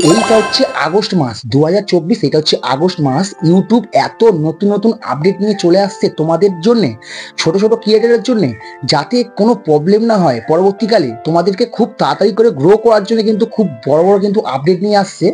এইটা হচ্ছে আগস্ট মাস 2024। এটা হচ্ছে আগস্ট মাস। ইউটিউব এত নতুন নতুন আপডেট নিয়ে চলে আসছে তোমাদের জন্য, ছোট ছোট ক্রিয়েটারের জন্য, যাতে কোনো প্রবলেম না হয় পরবর্তীকালে। তোমাদেরকে খুব তাড়াতাড়ি করে গ্রো করার জন্য কিন্তু খুব বড় বড় কিন্তু আপডেট নিয়ে আসছে।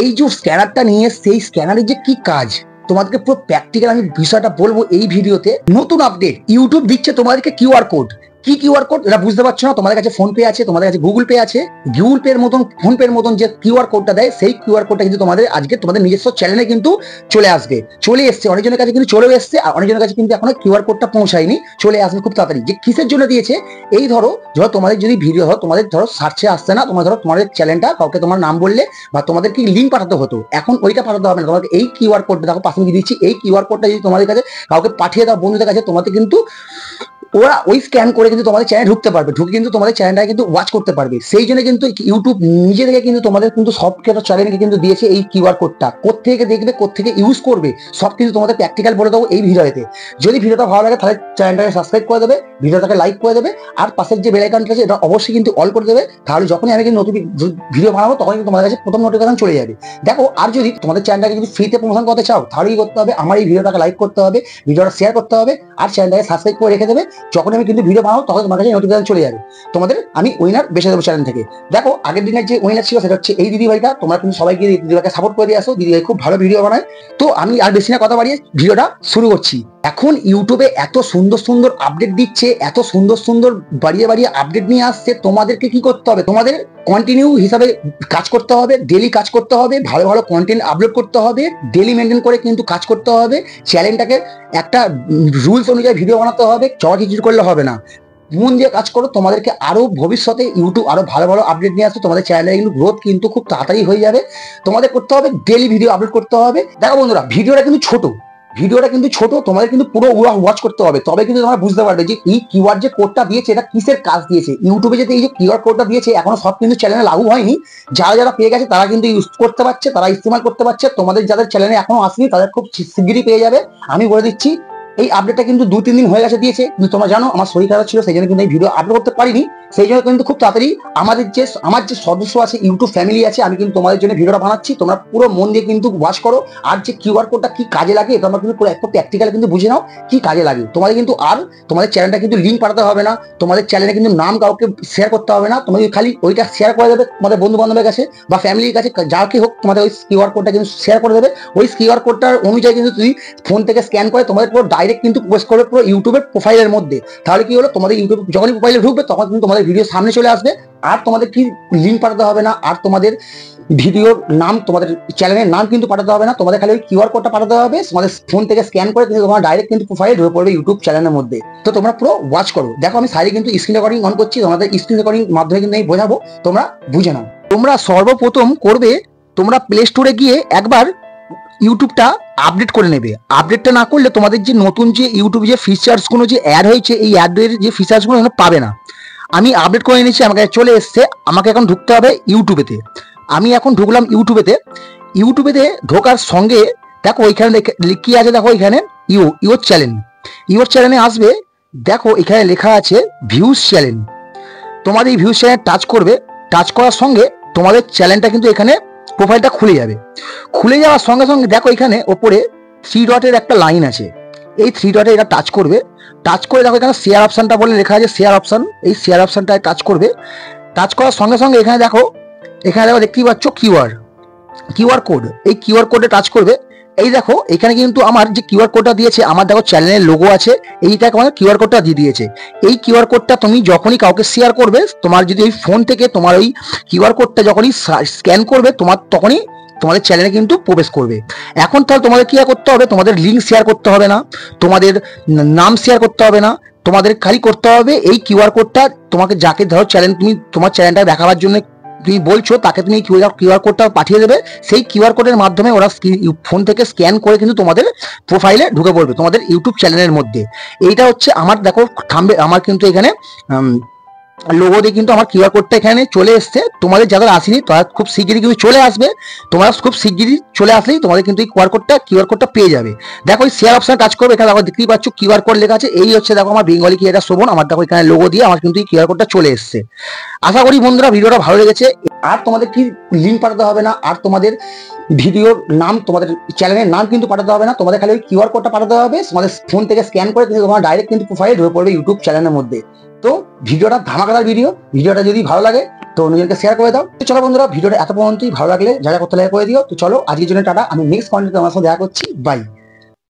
এই যে স্ক্যানারটা নিয়ে, সেই স্ক্যানারের যে কি কাজ তোমাদেরকে পুরো প্র্যাকটিক্যাল আমি বিষয়টা বলবো এই ভিডিওতে। নতুন আপডেট, ইউটিউব দিচ্ছে তোমাদেরকে কিউআর কোড। কি কিউআর কোড এটা বুঝতে পারছো না? তোমাদের কাছে ফোন পে আছে, তোমাদের কাছে গুগল পে আছে। গুগল পে এর মতন, ফোন পে এর মতন যে কিউআর কোডটা দেয়, সেই কিউআর কোডটা কিন্তু তোমাদের আজকে তোমাদের নিজস্ব চ্যানেলে কিন্তু চলে আসবে। চলে এসছে, অনেকজনের কাছে কিন্তু চলেও এসছে, আর অনেকজনের কাছে কিন্তু এখনো কিউআর কোডটা পৌঁছায়নি। চলে আসবে খুব তাড়াতাড়ি। যে কিসের জন্য দিয়েছে, এই ধরো তোমাদের যদি ভিডিও হয়, তোমাদের ধরো সার্চে আসছে না, তোমার ধরো তোমাদের চ্যানেলটা কাউকে তোমার নাম বললে বা তোমাদের কি লিঙ্ক পাঠাতে হতো, এখন ওইটা পাঠাতে হবে না। তোমাকে এই কিউআর কোডটা দেখো পাশে দিচ্ছি, এই কিউআর কোডটা যদি তোমাদের কাছে কাউকে পাঠিয়ে দাও বন্ধুদের কাছে, তোমাদের কিন্তু ওরা ওই স্ক্যান করে কিন্তু তোমাদের চ্যানেল ঢুকতে পারবে, ঢুকে কিন্তু তোমাদের চ্যানেলটা কিন্তু ওয়াচ করতে পারবে। সেই জন্য কিন্তু ইউটিউব নিজে থেকে কিন্তু তোমাদের কিন্তু সব চ্যানেলকে কিন্তু দিয়েছে এই কিউআর কোডটা। কোত্থেকে দেখবে, কোত্থেকে ইউজ করবে, সব কিন্তু তোমাদের প্র্যাকটিক্যাল বলে দেবো এই ভিডিওতে। যদি ভিডিওটা ভালো লাগে তাহলে চ্যানেলটাকে সাবস্ক্রাইব করে দেবে, ভিডিওটাকে লাইক করে দেবে, আর পাশের যে বেল আইকনটা আছে এটা অবশ্যই কিন্তু অল করে দেবে। তাহলে যখনই আমি কিন্তু নতুন ভিডিও বানাবো তখন কিন্তু তোমাদের কাছে প্রথম নোটিফিকেশন চলে যাবে। দেখো, আর যদি তোমাদের চ্যানেলটাকে যদি ফ্রিতে প্রমোশন করতে চাও, তাহলে কি করতে হবে, আমার এই ভিডিওটাকে লাইক করতে হবে, ভিডিওটা শেয়ার করতে হবে, আর চ্যানেলটাকে সাবস্ক্রাইব করে রেখে দেবে। যখন আমি কিন্তু ভিডিও বানাবো তখন তোমার কাছে নোটিফিকেশন চলে যাবে। তোমাদের আমি উইনার বেছে দেবো চ্যানেল থেকে। দেখো, আগের দিনের যে উইনার ছিল সেটা হচ্ছে এই দিদিভাইটা। তোমরা কিন্তু সবাইকে দিদিভাইকে সাপোর্ট করে দিয়ে আসো, দিদিভাই খুব ভালো ভিডিও বানায়। তো আমি আর বেশি না কথা বাড়িয়ে ভিডিওটা শুরু করছি। এখন ইউটিউবে এত সুন্দর সুন্দর আপডেট দিচ্ছে, এত সুন্দর সুন্দর বাড়িয়ে বাড়িয়ে আপডেট নিয়ে আসছে। তোমাদেরকে কি করতে হবে, তোমাদের কন্টিনিউ হিসাবে কাজ করতে হবে, ডেলি কাজ করতে হবে, ভালো ভালো কন্টেন্ট আপলোড করতে হবে, ডেলি মেনটেন করে কিন্তু কাজ করতে হবে। চ্যানেলটাকে একটা রুলস অনুযায়ী ভিডিও বানাতে হবে, কিছু করলে হবে না। মন দিয়ে কাজ করো, তোমাদেরকে আরো ভবিষ্যতে ইউটিউব আরো ভালো ভালো আপডেট নিয়ে আসবে। তোমাদের চ্যানেলের কিন্তু গ্রোথ কিন্তু খুব তাড়াতাড়ি হয়ে যাবে। তোমাদের করতে হবে ডেলি ভিডিও আপলোড করতে হবে। দেখো বন্ধুরা, ভিডিওটা কিন্তু ছোট, তোমাদের কিন্তু পুরো ওয়াচ করতে হবে, তবে কিন্তু তোমরা বুঝতে পারবে যে এই কিওয়ার্ড যে কোডটা দিয়েছে এটা কিসের কাজ দিয়েছে। ইউটিউবে যদি এই যে কিওয়ার্ড কোডটা দিয়েছে, এখনো সব কিন্তু চ্যানেলে লাগু হয়নি। যারা যারা পেয়ে গেছে তারা কিন্তু ইউজ করতে পারছে, তারা ইস্তেমাল করতে পারছে। তোমাদের যাদের চ্যানেলে এখনো আসেনি তাদের খুব শিগগিরই পেয়ে যাবে। আমি বলে দিচ্ছি, এই আপডেটটা কিন্তু 2-3 দিন হয়ে গেছে দিয়েছে, কিন্তু তোমরা জানো আমার শরীর খারাপ ছিল, সেই জন্য কিন্তু এই ভিডিও আপলোড করতে পারিনি। সেই জন্য কিন্তু খুব তাড়াতাড়ি আমার যে সদস্য আছে, ইউটিউব ফ্যামিলি আছে, আমি কিন্তু তোমাদের জন্য ভিডিওটা বানাচ্ছি। তোমরা পুরো মন দিয়ে কিন্তু ওয়াচ করো। আর যে কিউআর কোডটা কি কাজে লাগে তোমরা কিন্তু পুরো একটু প্র্যাকটিক্যাল কিন্তু বুঝে নাও কি কাজে লাগে। তোমাদের কিন্তু আর তোমাদের চ্যানেলটা কিন্তু লিঙ্ক পাঠাতে হবে না, তোমাদের চ্যানেলে কিন্তু নাম কাউকে শেয়ার করতে হবে না। তোমাদের খালি ওইটা শেয়ার করে দেবে তোমাদের বন্ধু বান্ধবের কাছে বা ফ্যামিলির কাছে, যাকে হোক, তোমাদের ওই কিউআর কোডটা কিন্তু শেয়ার করে দেবে। ওই কিউআর কোডটার অনুযায়ী কিন্তু তুমি ফোন থেকে স্ক্যান করে তোমাদের পুরো ডাইরেক্ট কিন্তু পোস্ট করবে পুরো ইউটিউবের প্রোফাইলের মধ্যে। তাহলে কি হলো, তোমাদের ইউটিউব যখনই প্রোফাইলে ঢুকবে তখন কিন্তু তোমাদের ভিডিও সামনে চলে আসবে। আর তোমাদের কি লিঙ্ক পাঠাতে হবে না, আর তোমাদের ভিডিওর নাম, তোমাদের চ্যানেলের নাম কিন্তু পাঠাতে হবে না। তোমাদের খালি ওই কিউআর কোডটা পাঠাতে হবে, তোমাদের ফোন থেকে স্ক্যান করে কিন্তু তোমার ডাইরেক্ট কিন্তু প্রোফাইলে ঢুকে পড়বে ইউটিউব চ্যানেলের মধ্যে। তো তোমরা পুরো ওয়াচ করো। দেখো, আমি সাইডে কিন্তু স্ক্রিন রেকর্ডিং অন করছি, তোমাদের স্ক্রিন রেকর্ডিং মাধ্যমে কিন্তু আমি বোঝাবো, তোমরা বুঝে নাও। তোমরা সর্বপ্রথম করবে, তোমরা প্লে স্টোরে গিয়ে একবার ইউটিউবটা আপডেট করে নেবে। আপডেটটা না করলে তোমাদের যে নতুন যে ইউটিউব যে ফিচার্সগুলো যে অ্যাড হয়েছে, এই অ্যাডের যে ফিচার্সগুলো পাবে না। আমি আপডেট করে নিয়েছি, আমার কাছে চলে এসছে। আমাকে এখন ঢুকতে হবে ইউটিউবেতে। আমি এখন ঢুকলাম ইউটিউবেতে ঢোকার সঙ্গে দেখো ওইখানে কি আছে, দেখো এখানে ইউর চ্যানেলে আসবে। দেখো এখানে লেখা আছে ভিউজ চ্যানেল। তোমাদের এই ভিউজ চ্যানেল টাচ করবে, টাচ করার সঙ্গে তোমাদের চ্যানেলটা কিন্তু এখানে প্রোফাইলটা খুলে যাবে। খুলে যাওয়ার সঙ্গে সঙ্গে দেখো এখানে ওপরে 3 ডটের একটা লাইন আছে, এই 3 ডটে এটা টাচ করবে। টাচ করে দেখো এখানে শেয়ার অপশনটা বলে লেখা আছে, শেয়ার অপশন। এই শেয়ার অপশনটায় টাচ করবে। টাচ করার সঙ্গে সঙ্গে এখানে দেখো দেখতেই পাচ্ছ কিউআর কোড। এই কিউআর কোডে টাচ করবে। এই দেখো এখানে কিন্তু আমার যে কিউআর কোডটা দিয়েছে, আমার দেখো চ্যানেলের লোগো আছে, এইটাকে আমার কিউআর কোডটা দিয়ে দিয়েছে। এই কিউআর কোডটা তুমি যখনই কাউকে শেয়ার করবে, তোমার যদি ওই ফোন থেকে তোমার ওই কিউআর কোডটা যখনই স্ক্যান করবে, তখনই তোমাদের চ্যানেলে কিন্তু প্রবেশ করবে। এখন তাহলে তোমাদের কি করতে হবে, তোমাদের লিঙ্ক শেয়ার করতে হবে না, তোমাদের নাম শেয়ার করতে হবে না। তোমাদের খালি করতে হবে এই কিউআর কোডটা, তোমাকে যাকে ধরো তুমি তোমার চ্যানেলটা দেখাবার জন্য তুমি বলছো, তাকে তুমি কিউআর কোডটা পাঠিয়ে দেবে। সেই কিউআর কোডের মাধ্যমে ওরা ফোন থেকে স্ক্যান করে কিন্তু তোমাদের প্রোফাইলে ঢুকে পড়বে, তোমাদের ইউটিউব চ্যানেলের মধ্যে। এইটা হচ্ছে আমার, দেখো থাম্বনেল আমার কিন্তু এখানে লোগো দিয়ে কিন্তু আমার কিউআর কোডটা এখানে চলে এসছে। তোমাদের যাদের আসেনি তারা খুব শিগগিরই কিন্তু চলে আসবে। তোমরা খুব শিগগিরই চলে আসলেই তোমাদের কিন্তু এই কিউআর কোডটা পেয়ে যাবে। দেখো এই শেয়ার অপশন টাচ করবে, এখানে দেখো দেখতেই পাচ্ছ কিউআর কোড লেখা আছে। এই হচ্ছে দেখো আমার বেঙ্গলি ক্রিয়েটার শোভন, আমার দেখো এখানে লোগো দিয়ে আমার কিন্তু এই কিউআর কোডটা চলে এসছে। আশা করি বন্ধুরা ভিডিওটা ভালো লেগেছে। আর তোমাদের কি লিঙ্ক পাঠাতে হবে না, আর তোমাদের ভিডিওর নাম, তোমাদের চ্যানেলের নাম কিন্তু পাঠাতে হবে না। তোমাদের খালি ওই কিউআর কোডটা পাঠাতে হবে, তোমাদের ফোন থেকে স্ক্যান করে কিন্তু তোমার ডাইরেক্ট কিন্তু প্রোফাইলে ঢুকে পড়বে ইউটিউব চ্যানেলের মধ্যে। তো ভিডিওটা ধামাকাদার ভিডিওটা যদি ভালো লাগে তো অন্যজনকে শেয়ার করে দাও। তো চলো বন্ধুরা, ভিডিওটা এত পর্যন্তই। ভালো লাগলে যা যা করতে লাগে করে দিও। তো চলো আজকের জন্য টাটা, আমি নেক্সট কন্টেন্টে তোমার সাথে দেখা করছি, বাই।